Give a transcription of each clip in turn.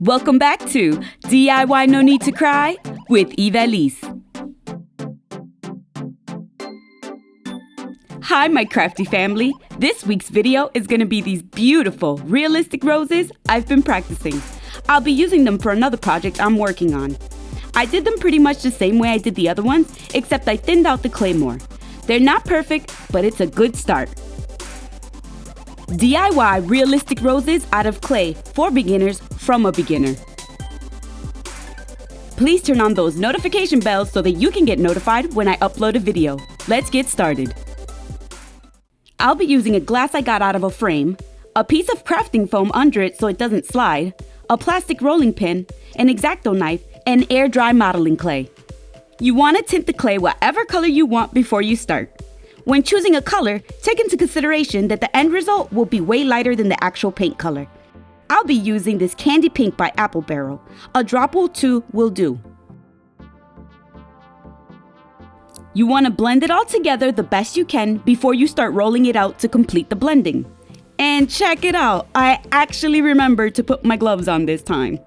Welcome back to DIY No Need to Cry with Ivelisse. Hi, my crafty family. This week's video is going to be these beautiful, realistic roses I've been practicing. I'll be using them for another project I'm working on. I did them pretty much the same way I did the other ones, except I thinned out the clay more. They're not perfect, but it's a good start. DIY realistic roses out of clay for beginners from a beginner. Please turn on those notification bells so that you can get notified when I upload a video. Let's get started. I'll be using a glass I got out of a frame, a piece of crafting foam under it so it doesn't slide, a plastic rolling pin, an X-Acto knife, and air dry modeling clay. You want to tint the clay whatever color you want before you start. When choosing a color, take into consideration that the end result will be way lighter than the actual paint color. I'll be using this Candy Pink by Apple Barrel. A drop or two will do. You want to blend it all together the best you can before you start rolling it out to complete the blending. And check it out, I actually remembered to put my gloves on this time.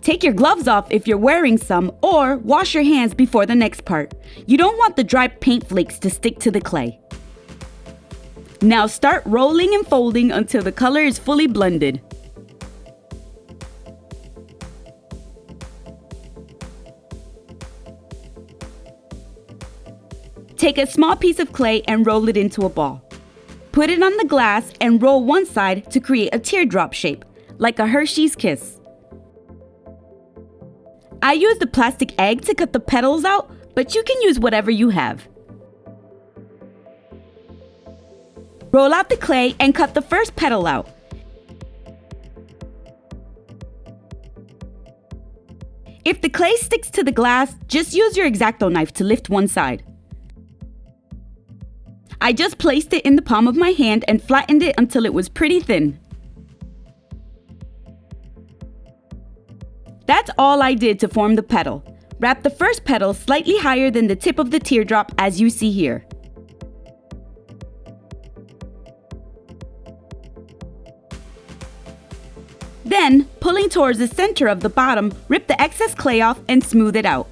Take your gloves off if you're wearing some, or wash your hands before the next part. You don't want the dry paint flakes to stick to the clay. Now start rolling and folding until the color is fully blended. Take a small piece of clay and roll it into a ball. Put it on the glass and roll one side to create a teardrop shape, like a Hershey's Kiss. I used a plastic egg to cut the petals out, but you can use whatever you have. Roll out the clay and cut the first petal out. If the clay sticks to the glass, just use your X-Acto knife to lift one side. I just placed it in the palm of my hand and flattened it until it was pretty thin. That's all I did to form the petal. Wrap the first petal slightly higher than the tip of the teardrop as you see here. Then, pulling towards the center of the bottom, rip the excess clay off and smooth it out.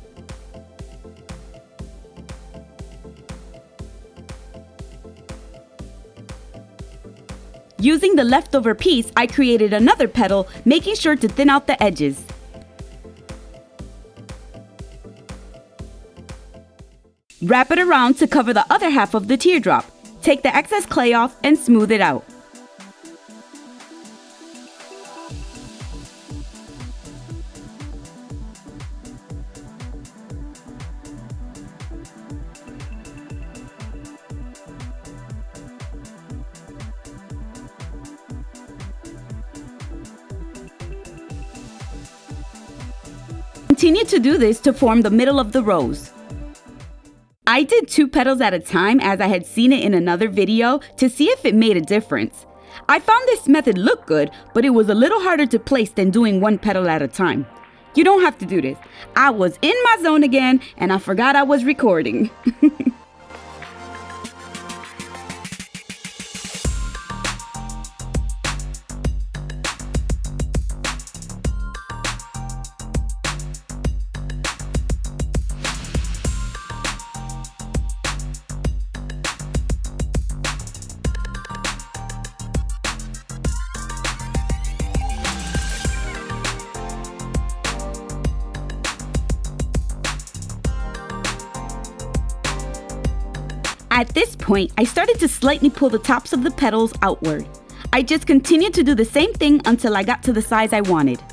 Using the leftover piece, I created another petal, making sure to thin out the edges. Wrap it around to cover the other half of the teardrop. Take the excess clay off and smooth it out. Continue to do this to form the middle of the rose. I did 2 petals at a time as I had seen it in another video to see if it made a difference. I found this method looked good, but it was a little harder to place than doing 1 petal at a time. You don't have to do this. I was in my zone again and I forgot I was recording. At this point, I started to slightly pull the tops of the petals outward. I just continued to do the same thing until I got to the size I wanted.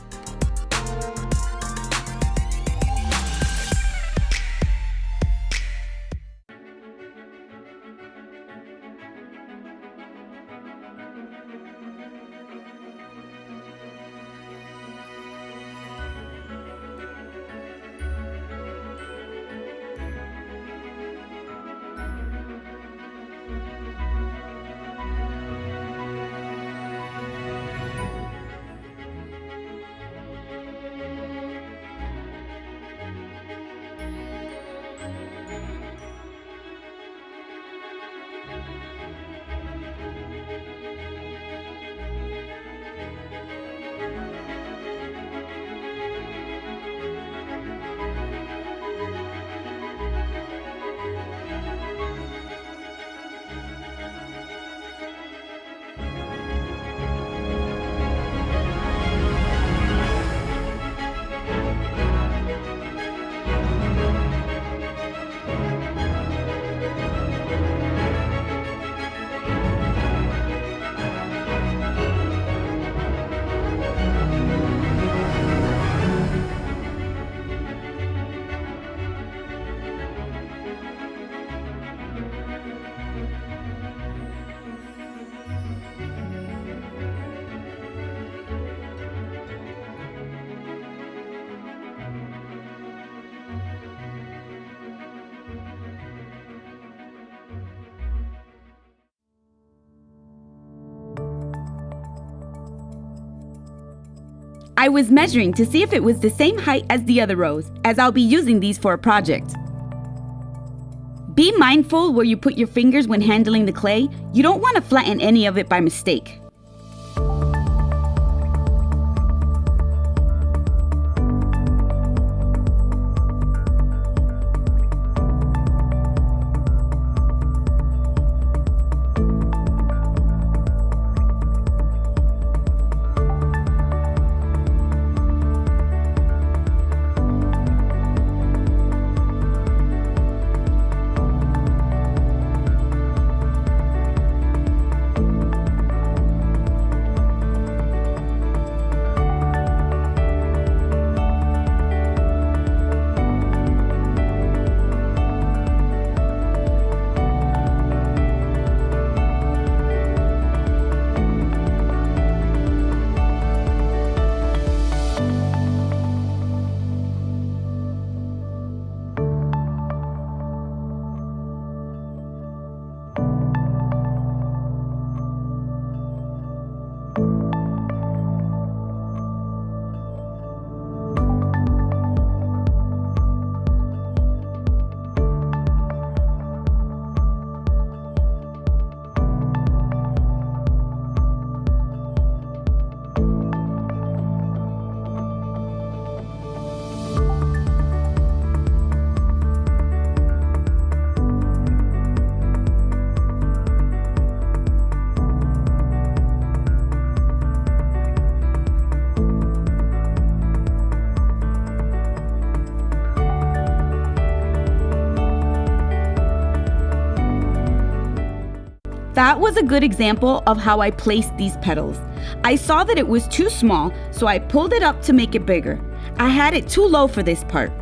I was measuring to see if it was the same height as the other rows, as I'll be using these for a project. Be mindful where you put your fingers when handling the clay. You don't want to flatten any of it by mistake. That was a good example of how I placed these petals. I saw that it was too small, so I pulled it up to make it bigger. I had it too low for this part.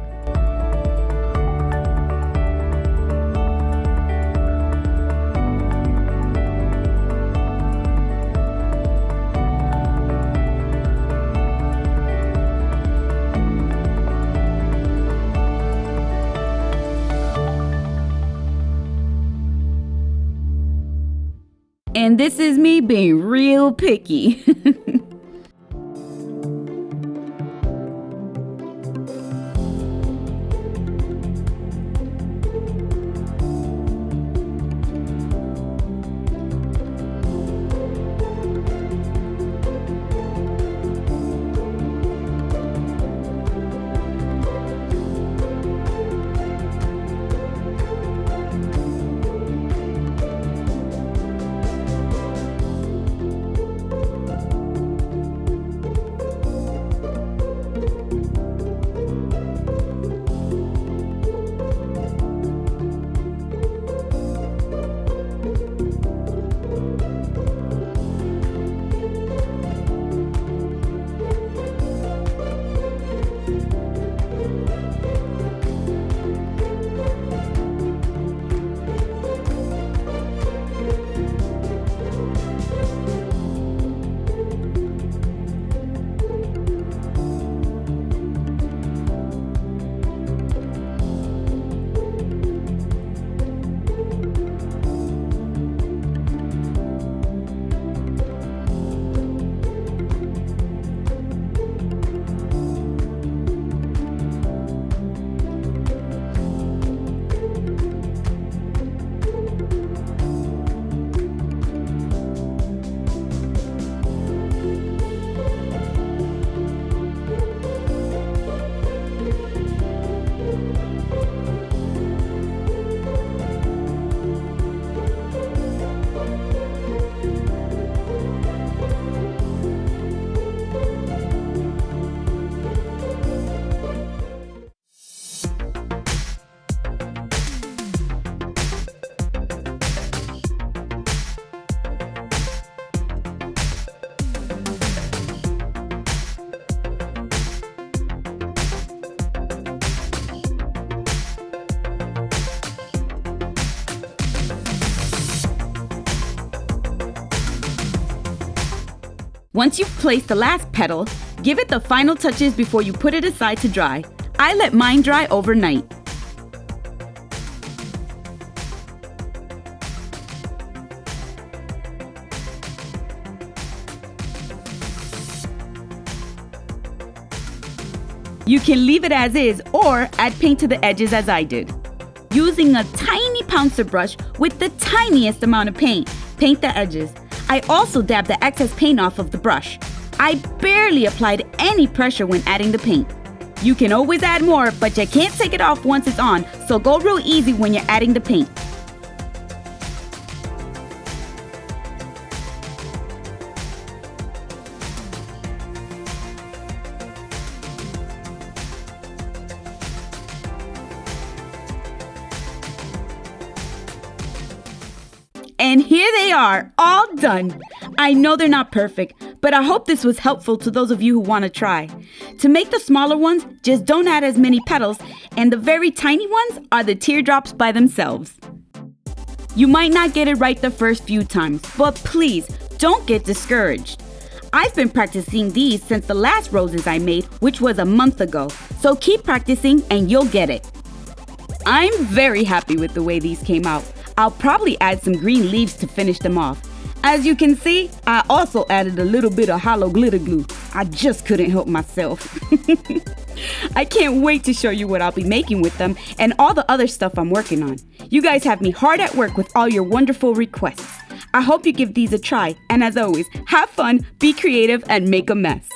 And this is me being real picky. Once you've placed the last petal, give it the final touches before you put it aside to dry. I let mine dry overnight. You can leave it as is or add paint to the edges as I did. Using a tiny pouncer brush with the tiniest amount of paint, paint the edges. I also dab the excess paint off of the brush. I barely applied any pressure when adding the paint. You can always add more, but you can't take it off once it's on, so go real easy when you're adding the paint. And here they are, all done. I know they're not perfect, but I hope this was helpful to those of you who want to try. To make the smaller ones, just don't add as many petals, and the very tiny ones are the teardrops by themselves. You might not get it right the first few times, but please, don't get discouraged. I've been practicing these since the last roses I made, which was a month ago, so keep practicing and you'll get it. I'm very happy with the way these came out. I'll probably add some green leaves to finish them off. As you can see, I also added a little bit of holo glitter glue. I just couldn't help myself. I can't wait to show you what I'll be making with them and all the other stuff I'm working on. You guys have me hard at work with all your wonderful requests. I hope you give these a try, and as always, have fun, be creative, and make a mess.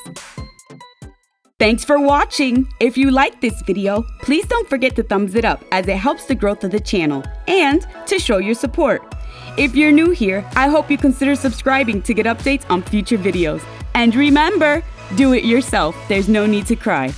Thanks for watching! If you liked this video, please don't forget to thumbs it up as it helps the growth of the channel and to show your support. If you're new here, I hope you consider subscribing to get updates on future videos. And remember, do it yourself. There's no need to cry.